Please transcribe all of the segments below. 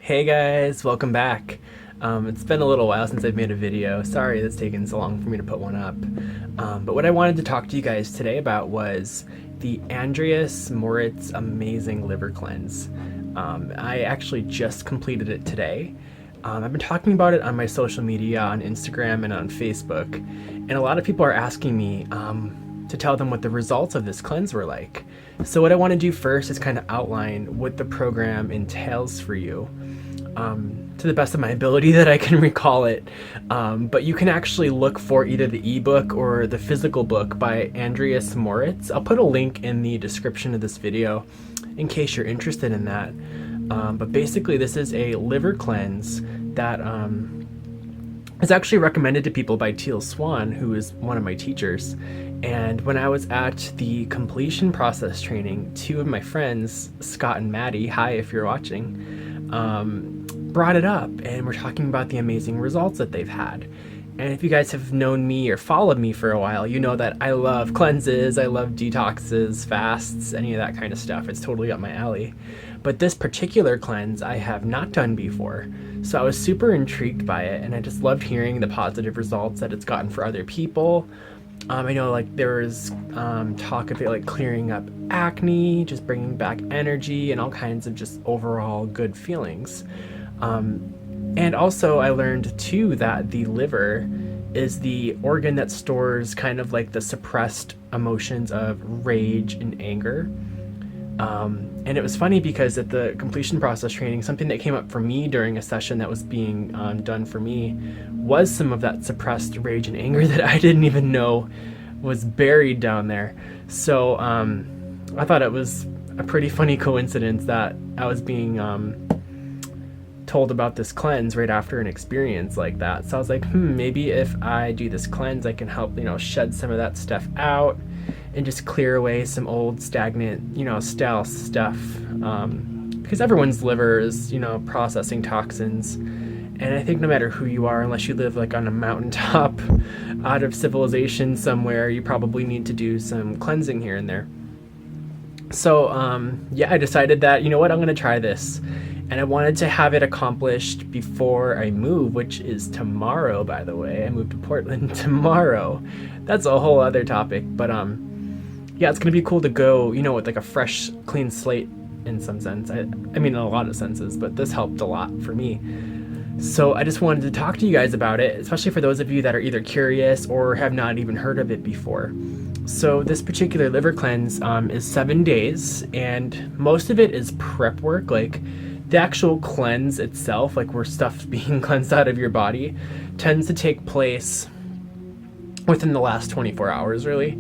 Hey guys, welcome back. It's been a little while since I've made a video. Sorry it's taken so long for me to put one up. But what I wanted to talk to you guys today about was the Andreas Moritz Amazing Liver Cleanse. I actually just completed it today. I've been talking about it on my social media, on Instagram and on Facebook, and a lot of people are asking me to tell them what the results of this cleanse were like. So what I want to do first is kind of outline what the program entails for you, to the best of my ability that I can recall it. But you can actually look for either the ebook or the physical book by Andreas Moritz. I'll put a link in the description of this video in case you're interested in that. But basically this is a liver cleanse that is actually recommended to people by Teal Swan, who is one of my teachers. And when I was at the completion process training, two of my friends, Scott and Maddie, hi if you're watching, brought it up and we're talking about the amazing results that they've had. And if you guys have known me or followed me for a while, you know that I love cleanses, I love detoxes, fasts, any of that kind of stuff. It's totally up my alley. But this particular cleanse I have not done before. So I was super intrigued by it, and I just loved hearing the positive results that it's gotten for other people. I know like there was talk of it like clearing up acne, just bringing back energy and all kinds of just overall good feelings. And also I learned too that the liver is the organ that stores kind of like the suppressed emotions of rage and anger. And it was funny because at the completion process training, something that came up for me during a session that was being done for me was some of that suppressed rage and anger that I didn't even know was buried down there. So I thought it was a pretty funny coincidence that I was being told about this cleanse right after an experience like that. So I was like, maybe if I do this cleanse, I can help, shed some of that stuff out and just clear away some old stagnant, stale stuff. Because everyone's liver is, processing toxins. And I think no matter who you are, unless you live like on a mountaintop out of civilization somewhere, you probably need to do some cleansing here and there. So yeah, I decided that, I'm going to try this. And I wanted to have it accomplished before I move, which is tomorrow, by the way. I moved to Portland tomorrow. That's a whole other topic. But yeah, it's going to be cool to go, with like a fresh, clean slate in some sense. I mean, in a lot of senses, but this helped a lot for me. So I just wanted to talk to you guys about it, especially for those of you that are either curious or have not even heard of it before. So this particular liver cleanse is 7 days, and most of it is prep work. Like the actual cleanse itself, like where stuff's being cleansed out of your body, tends to take place within the last 24 hours, really.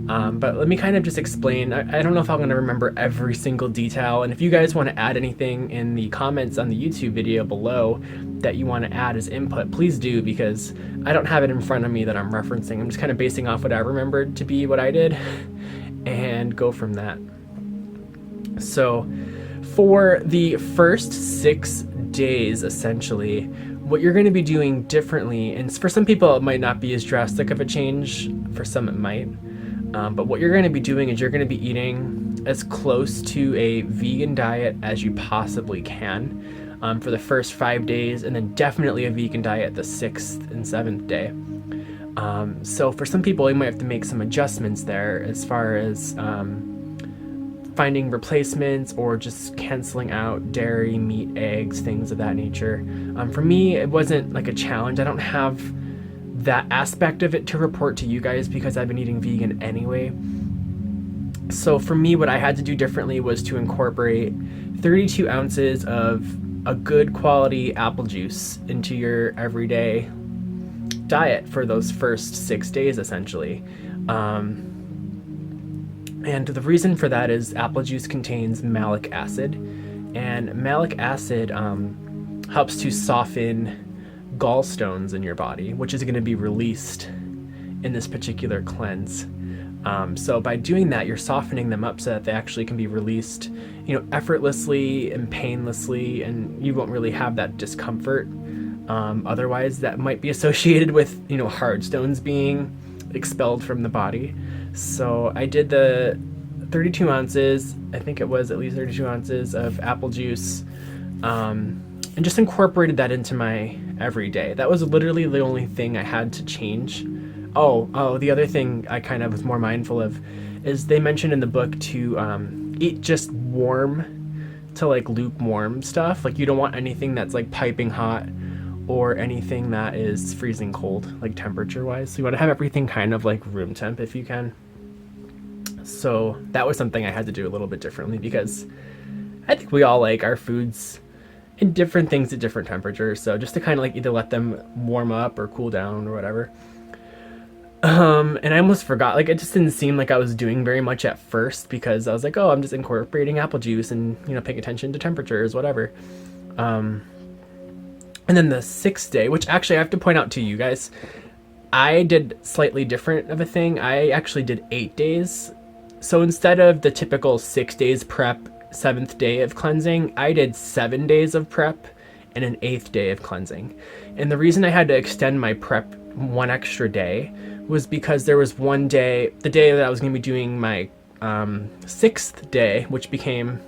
But let me kind of just explain. I don't know if I'm going to remember every single detail, and if you guys want to add anything in the comments on the YouTube video below that you want to add as input, please do, because I don't have it in front of me that I'm referencing. I'm just kind of basing off what I remembered to be what I did and go from that. So for the first 6 days, essentially, what you're going to be doing differently, and for some people it might not be as drastic of a change, for some it might, but what you're going to be doing is you're going to be eating as close to a vegan diet as you possibly can for the first 5 days, and then definitely a vegan diet the 6th and 7th day. So for some people, you might have to make some adjustments there as far as finding replacements or just canceling out dairy, meat, eggs, things of that nature. For me, it wasn't like a challenge. I don't have that aspect of it to report to you guys because I've been eating vegan anyway. So for me, what I had to do differently was to incorporate 32 ounces of a good quality apple juice into your everyday diet for those first 6 days, essentially. And the reason for that is apple juice contains malic acid, and malic acid helps to soften gallstones in your body, which is going to be released in this particular cleanse. So by doing that, you're softening them up so that they actually can be released, effortlessly and painlessly, and you won't really have that discomfort. Otherwise, that might be associated with, hard stones being expelled from the body. So I did the 32 ounces, I think it was at least 32 ounces of apple juice and just incorporated that into my everyday. That was literally the only thing I had to change. The other thing I kind of was more mindful of is they mentioned in the book to eat just warm to like lukewarm stuff. Like you don't want anything that's like piping hot or anything that is freezing cold, like temperature wise. So you want to have everything kind of like room temp if you can. So that was something I had to do a little bit differently, because I think we all like our foods in different things at different temperatures. So just to kind of like either let them warm up or cool down or whatever. And I almost forgot, like it just didn't seem like I was doing very much at first, because I was like, oh, I'm just incorporating apple juice and, you know, paying attention to temperatures, whatever. And then the 6th day, which actually I have to point out to you guys, I did slightly different of a thing. I actually did 8 days. So instead of the typical 6 days prep, 7th day of cleansing, I did 7 days of prep and an 8th day of cleansing. And the reason I had to extend my prep one extra day was because there was one day, the day that I was going to be doing my 6th day, which became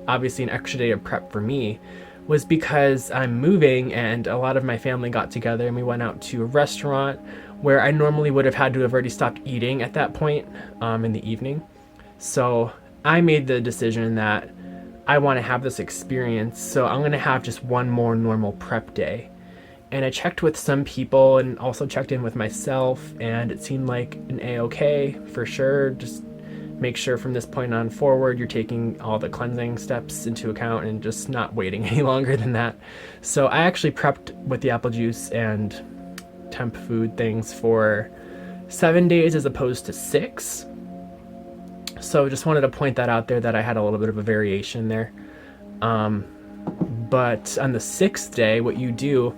obviously an extra day of prep for me, was because I'm moving and a lot of my family got together and we went out to a restaurant where I normally would have had to have already stopped eating at that point in the evening. So I made the decision that I want to have this experience, so I'm going to have just one more normal prep day. And I checked with some people and also checked in with myself, and it seemed like an A-okay for sure. Just make sure from this point on forward you're taking all the cleansing steps into account and just not waiting any longer than that. So I actually prepped with the apple juice and temp food things for 7 days as opposed to 6. So just wanted to point that out there, that I had a little bit of a variation there. But on the 6th day, what you do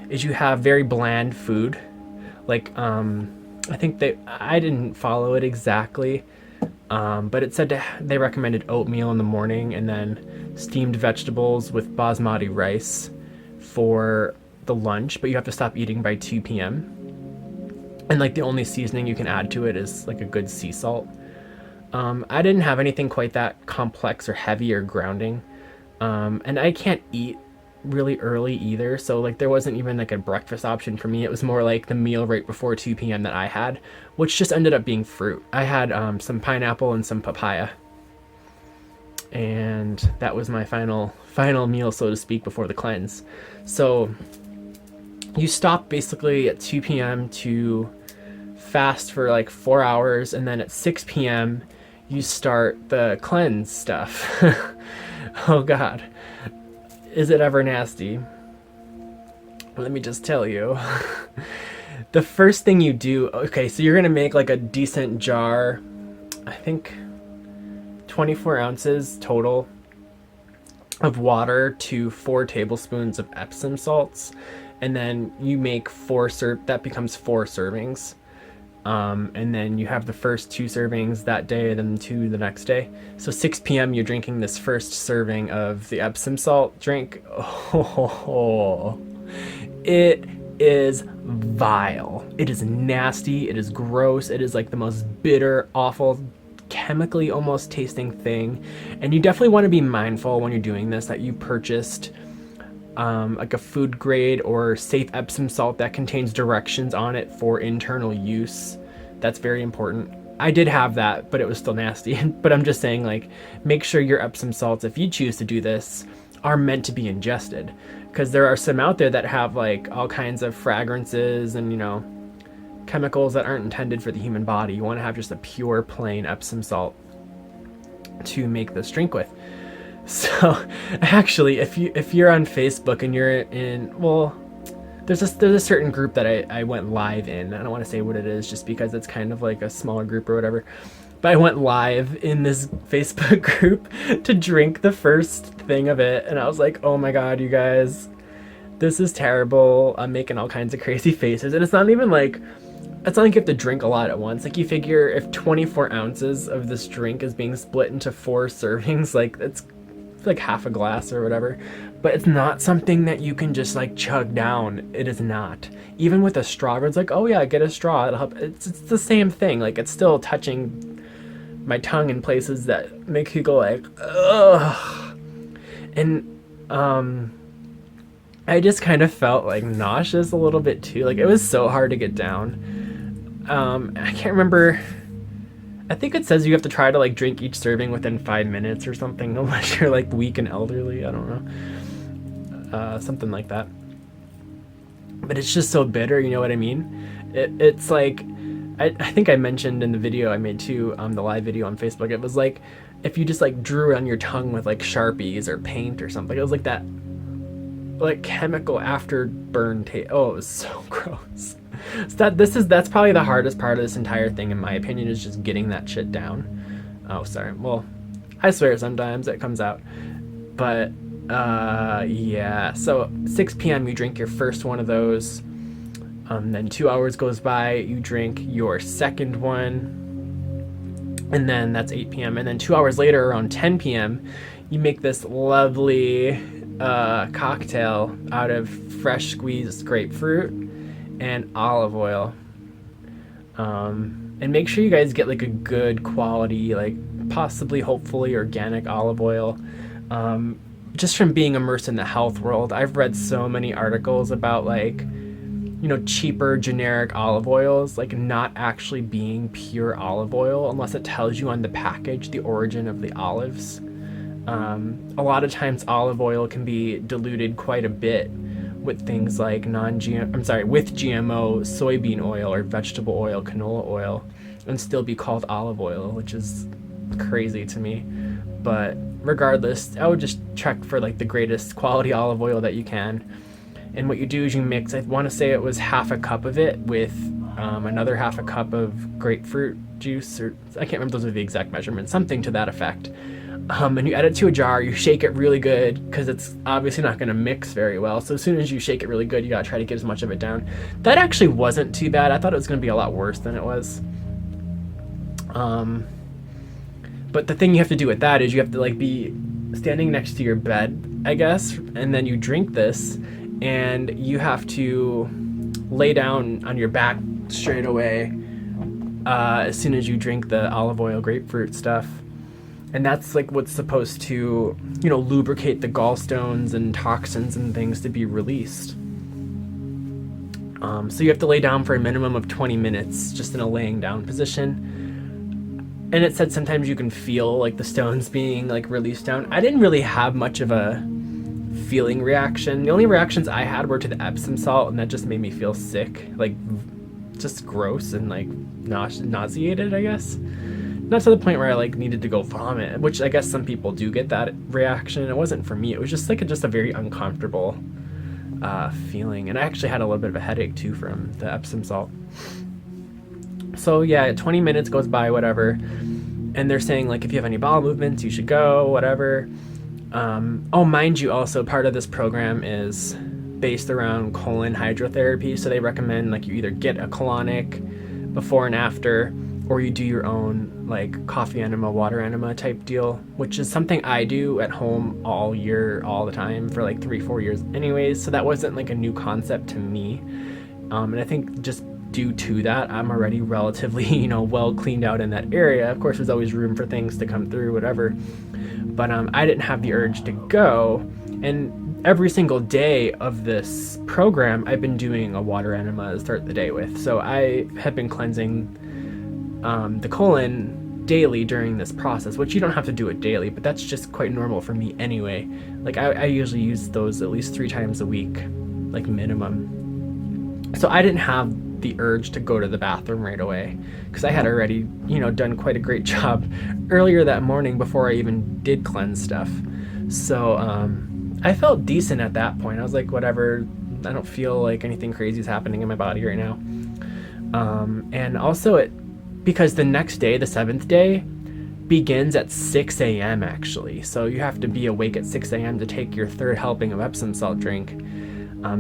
is you have very bland food. Like, I think I didn't follow it exactly, but it said they recommended oatmeal in the morning and then steamed vegetables with basmati rice for the lunch, but you have to stop eating by 2 p.m. And like the only seasoning you can add to it is like a good sea salt. I didn't have anything quite that complex or heavy or grounding. And I can't eat really early either, so like there wasn't even like a breakfast option for me. It was more like the meal right before 2 p.m. that I had, which just ended up being fruit. I had some pineapple and some papaya, and that was my final meal, so to speak, before the cleanse. So you stop basically at 2 p.m. to fast for like 4 hours, and then at 6 p.m. you start the cleanse stuff. Oh god, is it ever nasty? Let me just tell you. The first thing you do, okay, so you're gonna make like a decent jar, I think 24 ounces total of water to 4 tablespoons of Epsom salts, and then you make that becomes 4 servings. And then you have the first 2 servings that day, then 2 the next day. So 6 p.m. you're drinking this first serving of the Epsom salt drink. Oh, it is vile. It is nasty. It is gross. It is like the most bitter, awful, chemically almost tasting thing. And you definitely want to be mindful when you're doing this that you purchased like a food grade or safe Epsom salt that contains directions on it for internal use. That's very important. I did have that, but it was still nasty. But I'm just saying, like, make sure your Epsom salts, if you choose to do this, are meant to be ingested, because there are some out there that have like all kinds of fragrances and, you know, chemicals that aren't intended for the human body. You want to have just a pure plain Epsom salt to make this drink with. So actually, if you're on Facebook and you're in, well, there's a certain group that I went live in. I don't want to say what it is just because it's kind of like a smaller group or whatever. But I went live in this Facebook group to drink the first thing of it, and I was like, oh my god, you guys, this is terrible. I'm making all kinds of crazy faces, and it's not like you have to drink a lot at once. Like, you figure if 24 ounces of this drink is being split into 4 servings, like it's like half a glass or whatever, but it's not something that you can just like chug down. It is not. Even with a straw, everyone's like, oh yeah, get a straw, it'll help. It's the same thing. Like, it's still touching my tongue in places that make you go like, ugh. And I just kind of felt like nauseous a little bit too. Like it was so hard to get down. I can't remember. I think it says you have to try to like drink each serving within 5 minutes or something, unless you're like weak and elderly. I don't know, something like that. But it's just so bitter. You know what I mean? It's like I think I mentioned in the video I made too, the live video on Facebook. It was like if you just like drew on your tongue with like Sharpies or paint or something. It was like that, like chemical afterburn taste. Oh, it was so gross. So that's probably the hardest part of this entire thing, in my opinion, is just getting that shit down. Oh, sorry. Well, I swear sometimes it comes out. But yeah. So 6 p.m. you drink your first one of those. Then 2 hours goes by, you drink your second one, and then that's 8 p.m. And then 2 hours later, around 10 p.m., you make this lovely cocktail out of fresh squeezed grapefruit and olive oil. And make sure you guys get like a good quality, like possibly, hopefully, organic olive oil. Just from being immersed in the health world, I've read so many articles about like, you know, cheaper generic olive oils like not actually being pure olive oil unless it tells you on the package the origin of the olives. A lot of times olive oil can be diluted quite a bit with things like with GMO soybean oil or vegetable oil, canola oil, and still be called olive oil, which is crazy to me. But regardless, I would just check for like the greatest quality olive oil that you can. And what you do is you mix, I want to say it was half a cup of it with another half a cup of grapefruit juice, or I can't remember those are the exact measurements, something to that effect. And you add it to a jar, you shake it really good, because it's obviously not going to mix very well. So as soon as you shake it really good, you got to try to get as much of it down. That actually wasn't too bad. I thought it was going to be a lot worse than it was. But the thing you have to do with that is you have to like be standing next to your bed, I guess, and then you drink this, and you have to lay down on your back straight away as soon as you drink the olive oil grapefruit stuff. And that's like what's supposed to, you know, lubricate the gallstones and toxins and things to be released. So you have to lay down for a minimum of 20 minutes just in a laying down position. And it said sometimes you can feel like the stones being like released down. I didn't really have much of a feeling reaction. The only reactions I had were to the Epsom salt, and that just made me feel sick, like just gross and like nauseated, I guess. Not to the point where I like needed to go vomit, which I guess some people do get that reaction. It wasn't for me. It was just like just a very uncomfortable feeling, and I actually had a little bit of a headache too from the Epsom salt. So yeah, 20 minutes goes by, whatever, and they're saying like if you have any bowel movements, you should go, whatever. Oh, mind you, also part of this program is based around colon hydrotherapy, so they recommend like you either get a colonic before and after, or you do your own like coffee enema, water enema type deal, which is something I do at home all year, all the time for like 3-4 years anyways. So that wasn't like a new concept to me. And I think just due to that, I'm already relatively, you know, well cleaned out in that area. Of course, there's always room for things to come through, whatever. But I didn't have the urge to go. And every single day of this program, I've been doing a water enema to start the day with. So I have been cleansing the colon daily during this process, which you don't have to do it daily, but that's just quite normal for me anyway. Like I usually use those at least 3 times a week, like minimum. So I didn't have the urge to go to the bathroom right away, because I had already, you know, done quite a great job earlier that morning before I even did cleanse stuff. So I felt decent at that point. I was like, whatever, I don't feel like anything crazy is happening in my body right now. And also because the next day, the 7th day, begins at 6 a.m. actually. So you have to be awake at 6 a.m. to take your 3rd helping of Epsom salt drink.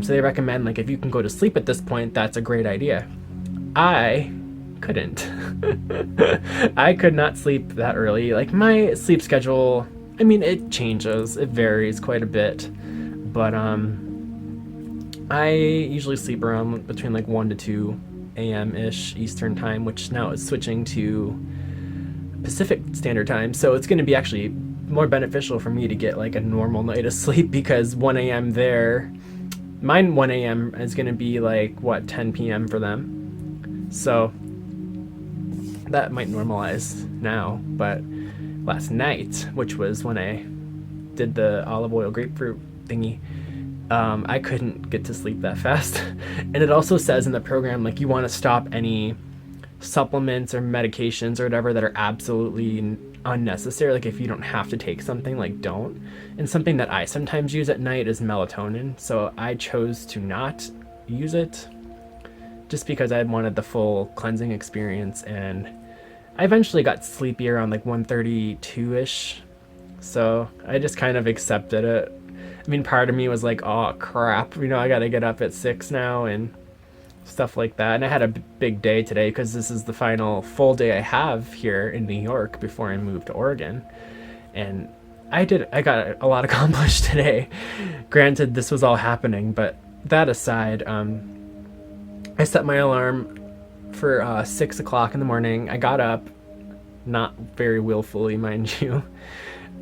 So they recommend, like, if you can go to sleep at this point, that's a great idea. I couldn't. I could not sleep that early. Like, my sleep schedule, I mean, it changes. It varies quite a bit. But I usually sleep around between, like, 1 to 2 a.m.-ish Eastern time, which now is switching to Pacific Standard Time. So it's going to be actually more beneficial for me to get, like, a normal night of sleep, because 1 a.m. there mine 1 a.m. is going to be like, what, 10 p.m. for them. So that might normalize now, but last night, which was when I did the olive oil grapefruit thingy, I couldn't get to sleep that fast. And it also says in the program, like, you want to stop any supplements or medications or whatever that are absolutely unnecessary. Like, if you don't have to take something, like, don't. And something that I sometimes use at night is melatonin, so I chose to not use it just because I wanted the full cleansing experience. And I eventually got sleepy around like 1:32ish, so I just kind of accepted it. I mean, part of me was like, oh crap, I gotta get up at 6 now and stuff like that. And I had a big day today because this is the final full day I have here in New York before I move to Oregon. And I got a lot accomplished today. Granted, this was all happening, but that aside, I set my alarm for 6 o'clock in the morning. I got up, not very willfully, mind you.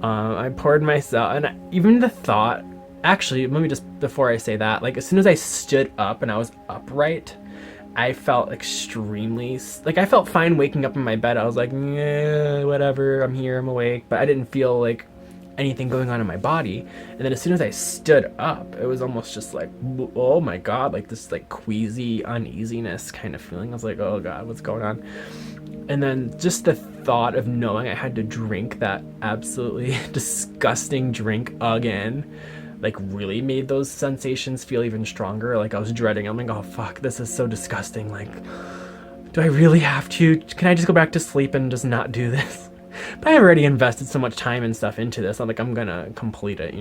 I poured myself, and even the thought, actually, let me just, before I say that, like, as soon as I stood up and I was upright, I felt extremely, like, I felt fine waking up in my bed. I was like, yeah, whatever, I'm here, I'm awake, but I didn't feel like anything going on in my body. And then as soon as I stood up, it was almost just like, oh my god, like this like queasy uneasiness kind of feeling. I was like, oh god, what's going on? And then just the thought of knowing I had to drink that absolutely disgusting drink again, like, really made those sensations feel even stronger. Like, I was dreading. I'm like, oh fuck, this is so disgusting. Like, do I really have to? Can I just go back to sleep and just not do this? But I've already invested so much time and stuff into this. I'm like, I'm gonna complete it,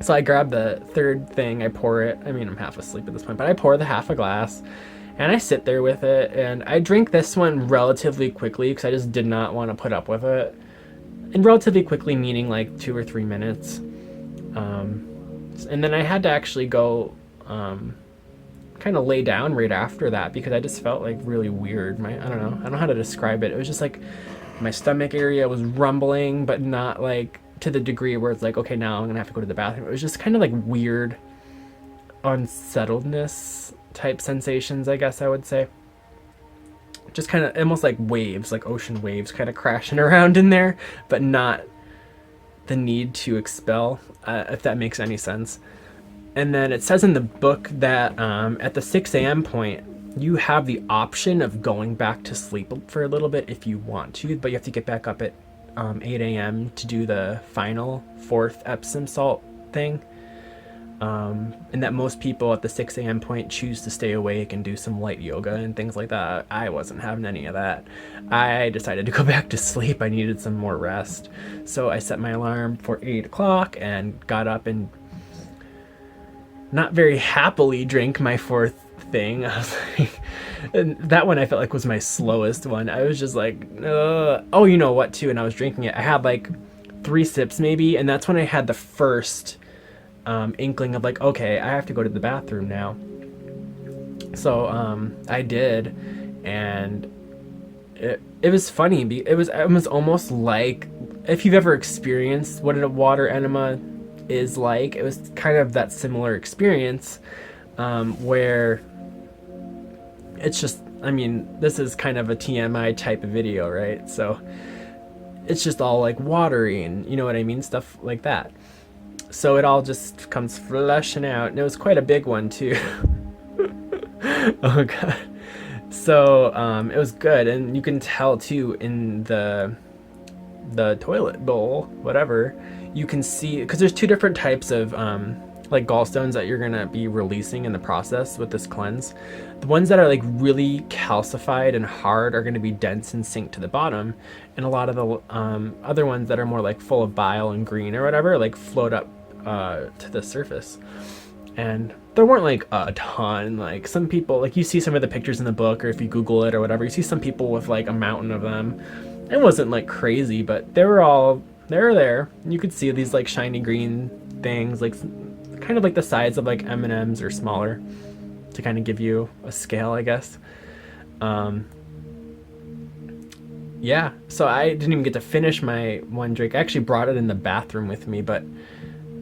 So I grab the third thing, I pour it. I mean, I'm half asleep at this point, but I pour the half a glass and I sit there with it, and I drink this one relatively quickly because I just did not want to put up with it. And relatively quickly meaning like 2 or 3 minutes. And then I had to actually go kind of lay down right after that because I just felt like really weird. I don't know how to describe it. It was just like my stomach area was rumbling, but not like to the degree where it's like, okay, now I'm gonna have to go to the bathroom. It was just kind of like weird unsettledness type sensations, I guess I would say. Just kind of almost like waves, like ocean waves kind of crashing around in there, but not the need to expel, if that makes any sense. And then it says in the book that at the 6 a.m. point, you have the option of going back to sleep for a little bit if you want to, but you have to get back up at 8 a.m. to do the final 4th Epsom salt thing. And that most people at the 6 a.m. point choose to stay awake and do some light yoga and things like that. I wasn't having any of that. I decided to go back to sleep. I needed some more rest. So I set my alarm for 8 o'clock and got up and not very happily drank my 4th thing. I was like, and that one I felt like was my slowest one. I was just like, oh, you know what too? And I was drinking it. I had like 3 sips maybe, and that's when I had the first inkling of like, okay, I have to go to the bathroom now. So I did, and it was funny. It was almost like, if you've ever experienced what a water enema is like, it was kind of that similar experience, where it's just, I mean, this is kind of a TMI type of video, right? So it's just all like watery and, you know what I mean, stuff like that. So it all just comes flushing out, and it was quite a big one too. Oh god. So it was good, and you can tell too in the toilet bowl, whatever, you can see, because there's 2 different types of like gallstones that you're gonna be releasing in the process with this cleanse. The ones that are like really calcified and hard are gonna be dense and sink to the bottom, and a lot of the other ones that are more like full of bile and green or whatever, like float up to the surface. And there weren't like a ton, like some people, like you see some of the pictures in the book, or if you Google it or whatever, you see some people with like a mountain of them. It wasn't like crazy, but they were there. You could see these like shiny green things, like kind of like the size of like M&Ms or smaller, to kind of give you a scale, I guess. Yeah, so I didn't even get to finish my one drink. I actually brought it in the bathroom with me, but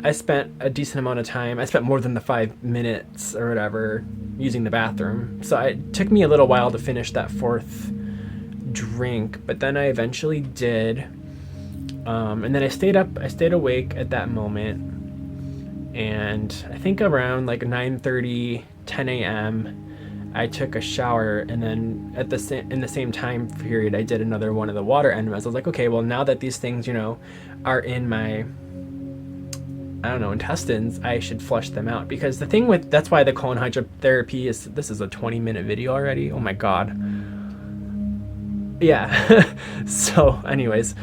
I spent a decent amount of time. I spent more than the 5 minutes or whatever using the bathroom. So it took me a little while to finish that fourth drink, but then I eventually did. And then I stayed awake at that moment. And I think around like 9:30, 10 a.m., I took a shower, and then in the same time period, I did another one of the water enemas. I was like, okay, well, now that these things, are in my, I don't know, intestines, I should flush them out. Because the thing that's why the colon hydrotherapy this is a 20-minute video already. Oh my God. Yeah. So anyways,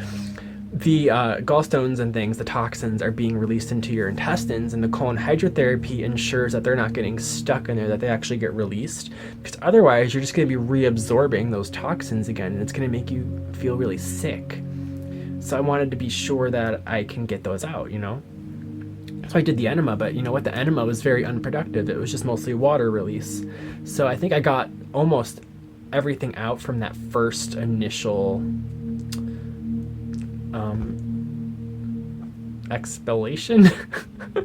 the gallstones and things, the toxins are being released into your intestines, and the colon hydrotherapy ensures that they're not getting stuck in there, that they actually get released, because otherwise you're just going to be reabsorbing those toxins again, and it's going to make you feel really sick. So I wanted to be sure that I can get those out, So I did the enema, but the enema was very unproductive. It was just mostly water release. So I think I got almost everything out from that first initial expellation.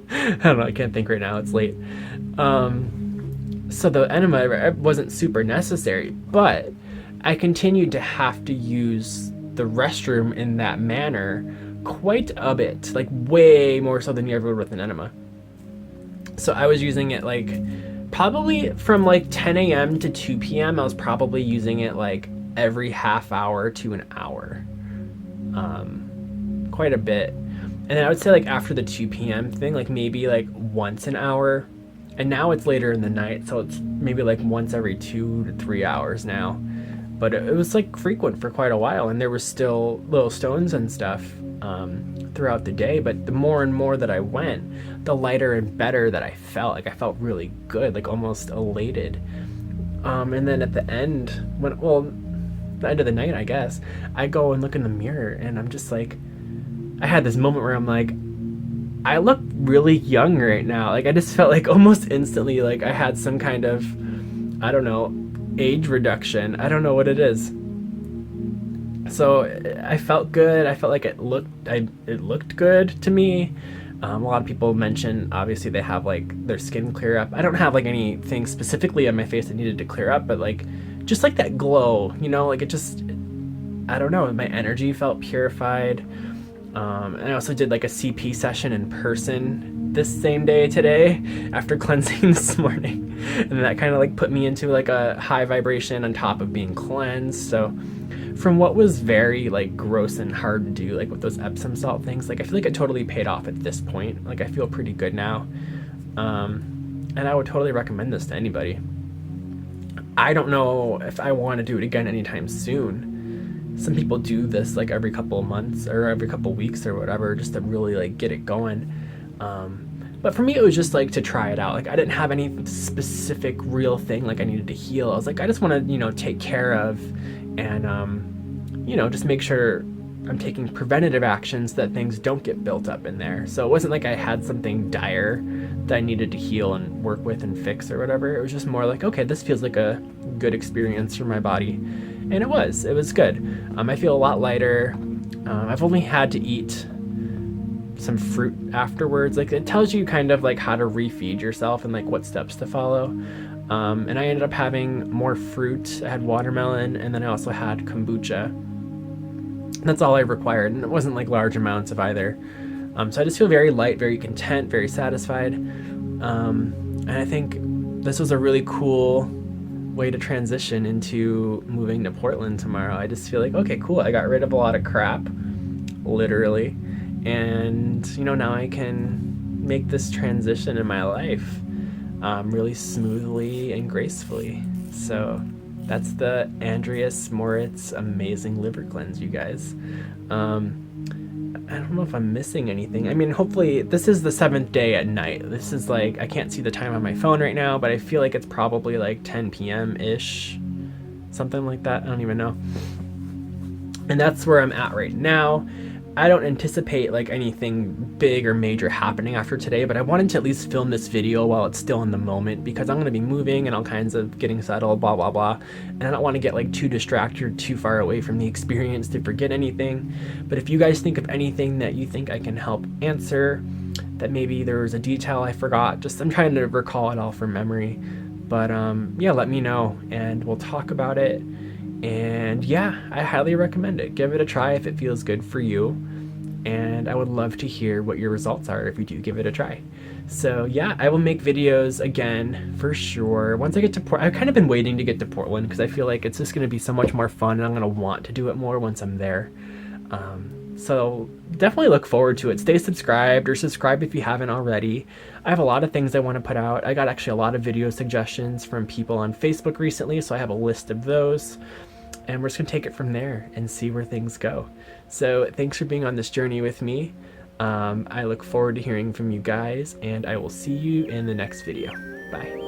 I don't know, I can't think right now, it's late. So the enema wasn't super necessary, but I continued to have to use the restroom in that manner quite a bit, like way more so than you ever would with an enema. So I was using it like probably from like 10 a.m. to 2 p.m. I was probably using it like every half hour to an hour. Quite a bit. And then I would say like after the 2 p.m. thing, like maybe like once an hour. And now it's later in the night, so it's maybe like once every 2 to 3 hours now. But it was like frequent for quite a while, and there were still little stones and stuff throughout the day. But the more and more that I went, the lighter and better that I felt. Like I felt really good, like almost elated. And then at the end, the end of the night, I guess, I go and look in the mirror, and I'm just like, I had this moment where I'm like, I look really young right now. Like I just felt like almost instantly like I had some kind of, I don't know, age reduction. I don't know what it is. So I felt good. I felt like it looked good to me. A lot of people mention, obviously, they have like their skin clear up. I don't have like anything specifically on my face that needed to clear up, but like just like that glow, like it just, I don't know, my energy felt purified. And I also did like a CP session in person this same day today after cleansing this morning, and that kind of like put me into like a high vibration on top of being cleansed. So from what was very like gross and hard to do, like with those Epsom salt things, like I feel like it totally paid off at this point. Like I feel pretty good now, and I would totally recommend this to anybody. I don't know if I want to do it again anytime soon. Some people do this like every couple of months or every couple of weeks or whatever, just to really like get it going. But for me, it was just like to try it out. Like I didn't have any specific real thing like I needed to heal. I was like, I just want to, take care of and, just make sure I'm taking preventative actions so that things don't get built up in there. So it wasn't like I had something dire that I needed to heal and work with and fix or whatever. It was just more like, okay, this feels like a good experience for my body. And it was good. I feel a lot lighter. I've only had to eat some fruit afterwards. Like it tells you kind of like how to refeed yourself and like what steps to follow. And I ended up having more fruit. I had watermelon, and then I also had kombucha. That's all I required, and it wasn't like large amounts of either. So I just feel very light, very content, very satisfied. And I think this was a really cool way to transition into moving to Portland tomorrow. I just feel like, okay, cool. I got rid of a lot of crap, literally. And, now I can make this transition in my life really smoothly and gracefully. So that's the Andreas Moritz amazing liver cleanse, you guys. I don't know if I'm missing anything. I mean, hopefully this is the 7th day at night. This is like, I can't see the time on my phone right now, but I feel like it's probably like 10 p.m.-ish, something like that. I don't even know. And that's where I'm at right now. I don't anticipate like anything big or major happening after today, but I wanted to at least film this video while it's still in the moment, because I'm going to be moving and all kinds of getting settled, blah, blah, blah. And I don't want to get like too distracted or too far away from the experience to forget anything. But if you guys think of anything that you think I can help answer that maybe there was a detail I forgot. Just I'm trying to recall it all from memory. But yeah, let me know and we'll talk about it. And yeah, I highly recommend it. Give it a try if it feels good for you. And I would love to hear what your results are if you do give it a try. So yeah, I will make videos again for sure. Once I get to Portland, I've kind of been waiting to get to Portland because I feel like it's just going to be so much more fun and I'm going to want to do it more once I'm there. So definitely look forward to it. Stay subscribed or subscribe if you haven't already. I have a lot of things I want to put out. I got actually a lot of video suggestions from people on Facebook recently, so I have a list of those. And we're just going to take it from there and see where things go. So thanks for being on this journey with me. I look forward to hearing from you guys, and I will see you in the next video. Bye.